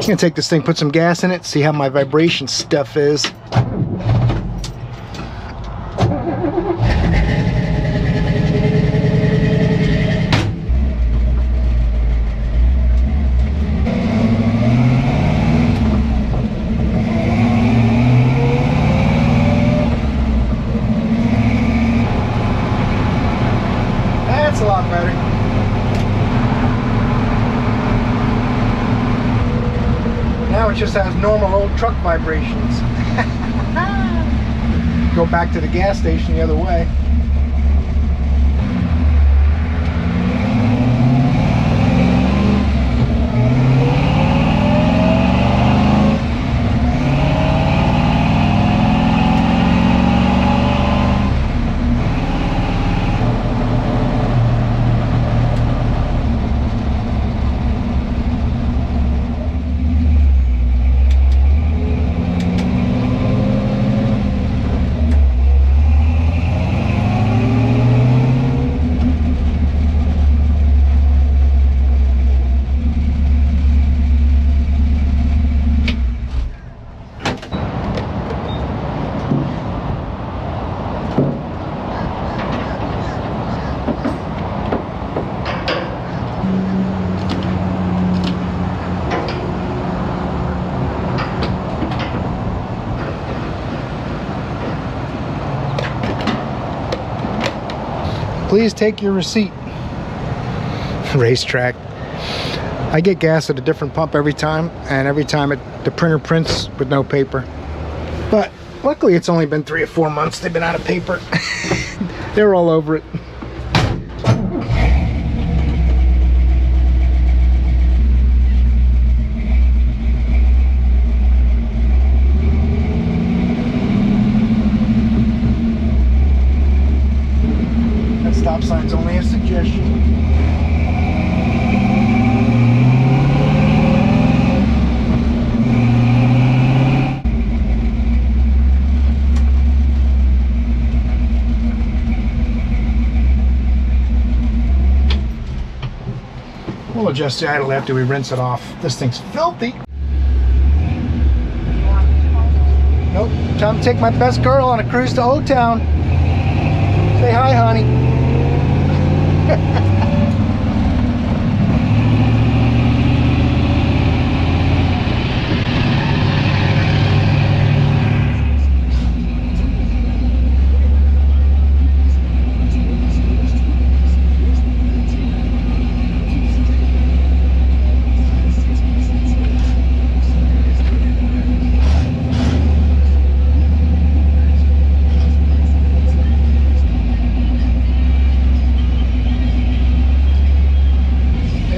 gonna take this thing, put some gas in it, see how my vibration stuff is. That's a lot better. Now it just has normal old truck vibrations. Go back to the gas station the other way. Please take your receipt. Racetrack. I get gas at a different pump every time, and every time the printer prints with no paper. But luckily it's only been 3 or 4 months they've been out of paper. They're all over it. Stop sign's only a suggestion. We'll adjust the idle after we rinse it off. This thing's filthy. Nope, time to take my best girl on a cruise to Old Town. Say hi, honey.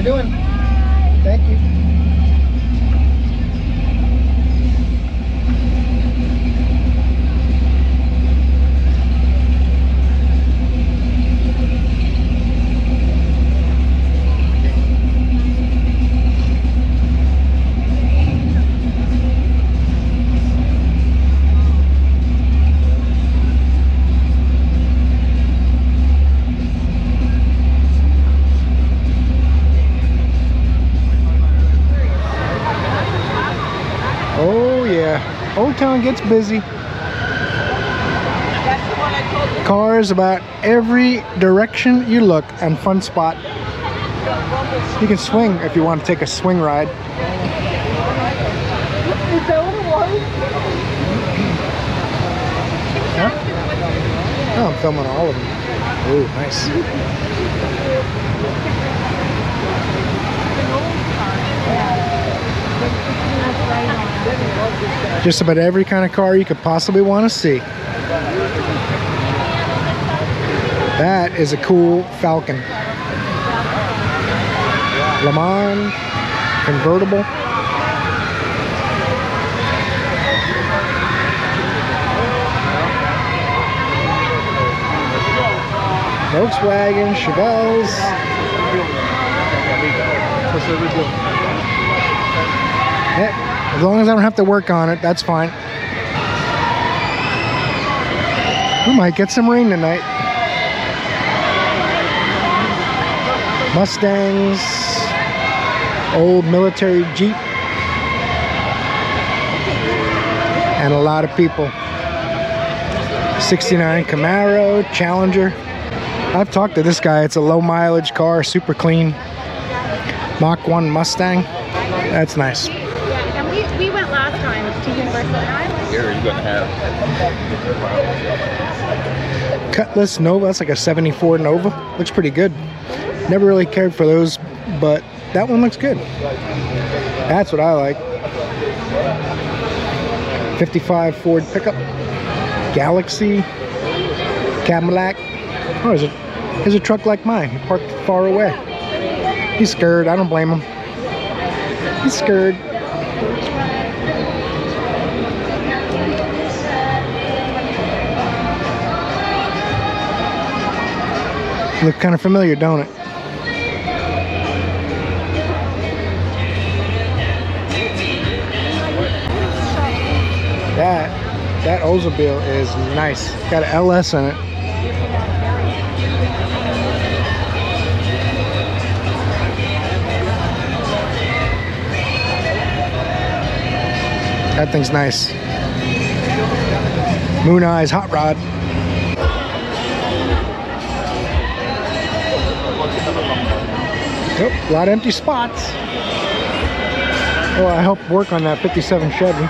Doing? Thank you. Old Town gets busy. Cars about every direction you look, and fun spot. You can swing if you want to take a swing ride. Is that what it was? Huh? Oh, I'm filming all of them. Ooh, nice. Just about every kind of car you could possibly want to see. That is a cool Falcon. Le Mans, convertible. Volkswagen, Chevelles. Yeah, as long as I don't have to work on it, that's fine. We might get some rain tonight. Mustangs, old military Jeep. and a lot of people. 69 Camaro, Challenger. I've talked to this guy. It's a low mileage car, super clean. Mach 1 Mustang. That's nice. Yeah, and we went last time to Universal Island. Here you're going to have Cutlass Nova. That's like a 74 Nova. Looks pretty good. Never really cared for those, but that one looks good. That's what I like. 55 Ford pickup. Galaxy. Cadillac. Oh, there's a truck like mine. He parked far away. He's scared. I don't blame him. He's scared. Look kind of familiar, don't it? That Oldsmobile is nice. Got an LS in it. That thing's nice. Moon Eyes Hot Rod. Yep, a lot of empty spots. Oh, I helped work on that 57 Chevy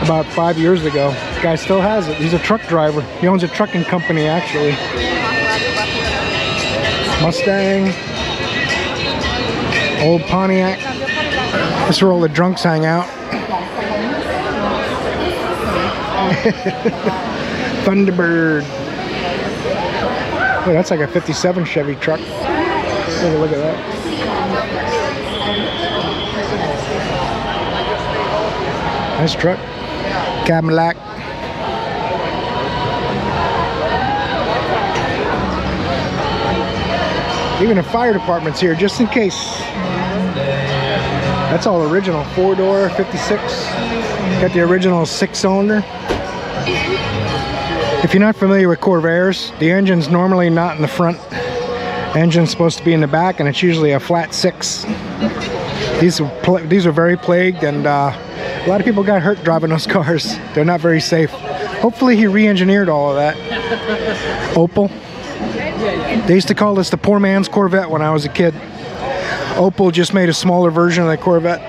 about 5 years ago. The guy still has it. He's a truck driver. He owns a trucking company, actually. Mustang. Old Pontiac. This is where all the drunks hang out. Thunderbird. Oh, that's like a 57 Chevy truck. Take a look at that. Nice truck. Cadillac. Even the fire department's here just in case. That's all original. 4-door, 56. Got the original 6-cylinder. If you're not familiar with Corvairs, the engine's normally not in the front. The engine's supposed to be in the back, and it's usually a flat 6. These are very plagued, and a lot of people got hurt driving those cars. They're not very safe. Hopefully he re-engineered all of that. Opel. They used to call this the poor man's Corvette when I was a kid. Opel just made a smaller version of that Corvette.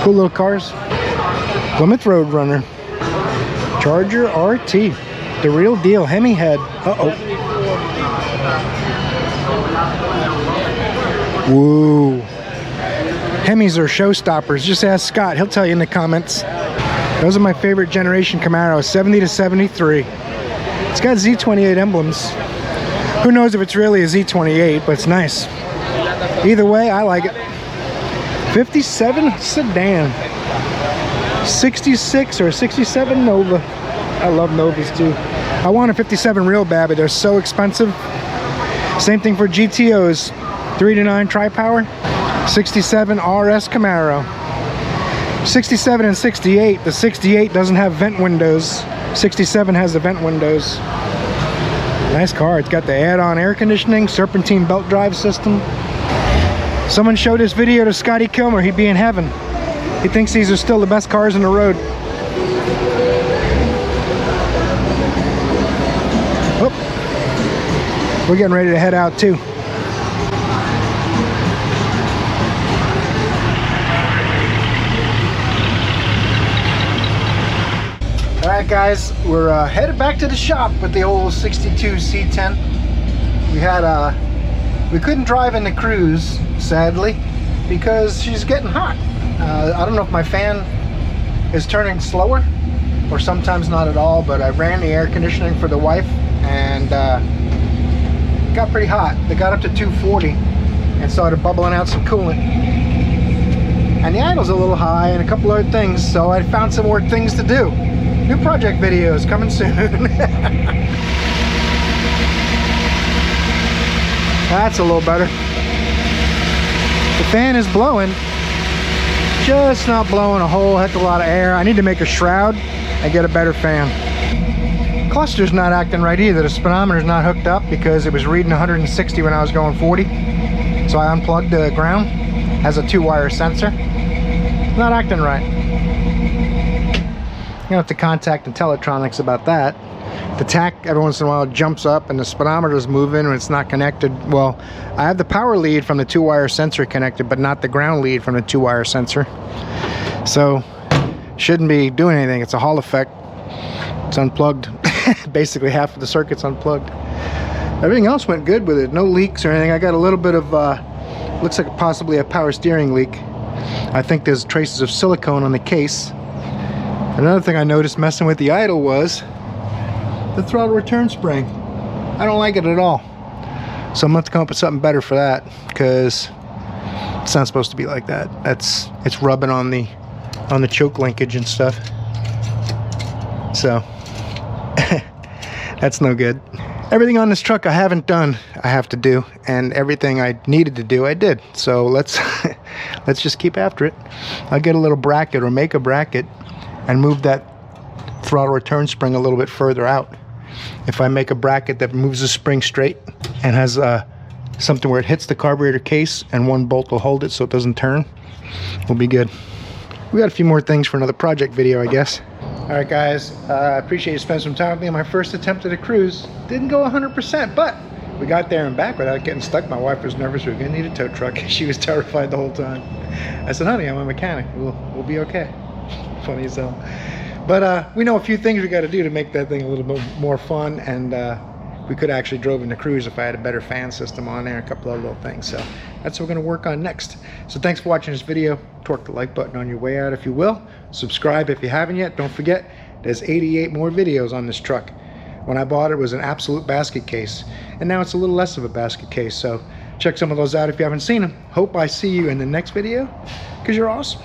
Cool little cars. Plymouth Roadrunner. Charger RT. The real deal. Hemi head. Uh-oh. Whoa. Hemis are showstoppers. Just ask Scott. He'll tell you in the comments. Those are my favorite generation Camaro. 70 to 73. It's got Z28 emblems. Who knows if it's really a Z28, but it's nice. Either way, I like it. 57 sedan. 66 or 67 Nova. I love Novas too. I want a 57 real bad, but they're so expensive. Same thing for GTOs. 3 to 9 tri-power. 67 RS Camaro. 67 and 68. The 68 doesn't have vent windows. 67 has the vent windows. Nice car. It's got the add-on air conditioning, serpentine belt drive system. Someone showed this video to Scotty Kilmer. He'd be in heaven. He thinks these are still the best cars on the road. Oh, we're getting ready to head out too. Alright guys, we're headed back to the shop with the old 62 C10. We couldn't drive in the Cruise, sadly, because she's getting hot. I don't know if my fan is turning slower or sometimes not at all, but I ran the air conditioning for the wife and it got pretty hot. They got up to 240 and started bubbling out some coolant. And the idle's a little high and a couple other things, so I found some more things to do. New project videos coming soon. That's a little better. The fan is blowing, just not blowing a whole heck of a lot of air. I need to make a shroud and get a better fan. Cluster's not acting right either. The speedometer's not hooked up because it was reading 160 when I was going 40. So I unplugged the ground. Has a 2-wire sensor. Not acting right. gonna have to contact Intellitronics about that. The tach every once in a while jumps up and the speedometer's moving when it's not connected. Well, I have the power lead from the 2-wire sensor connected, but not the ground lead from the 2-wire sensor. So, shouldn't be doing anything. It's a Hall effect. It's unplugged. Basically half of the circuit's unplugged. Everything else went good with it. No leaks or anything. I got a little bit of, looks like possibly a power steering leak. I think there's traces of silicone on the case. Another thing I noticed messing with the idle was the throttle return spring. I don't like it at all. So I'm going to have to come up with something better for that, because it's not supposed to be like that. It's rubbing on the choke linkage and stuff. So that's no good. Everything on this truck I haven't done, I have to do, and everything I needed to do, I did. So let's let's just keep after it. I'll get a little bracket or make a bracket and move that throttle return spring a little bit further out. If I make a bracket that moves the spring straight and has something where it hits the carburetor case and one bolt will hold it so it doesn't turn, we'll be good. We got a few more things for another project video, I guess. All right, guys, I appreciate you spending some time with me on my first attempt at a cruise. Didn't go 100%, but we got there and back without getting stuck. My wife was nervous we were gonna need a tow truck. She was terrified the whole time. I said, honey, I'm a mechanic. We'll be okay. Funny as hell. But we know a few things we got to do to make that thing a little bit more fun, and we could actually drove in the cruise if I had a better fan system on there, a couple of little things. So that's what we're going to work on next. So thanks for watching this video. Torque the like button on your way out if you will. Subscribe if you haven't yet. Don't forget, there's 88 more videos on this truck. When I bought it, it was an absolute basket case, and now it's a little less of a basket case. So check some of those out if you haven't seen them. Hope I see you in the next video, because you're awesome.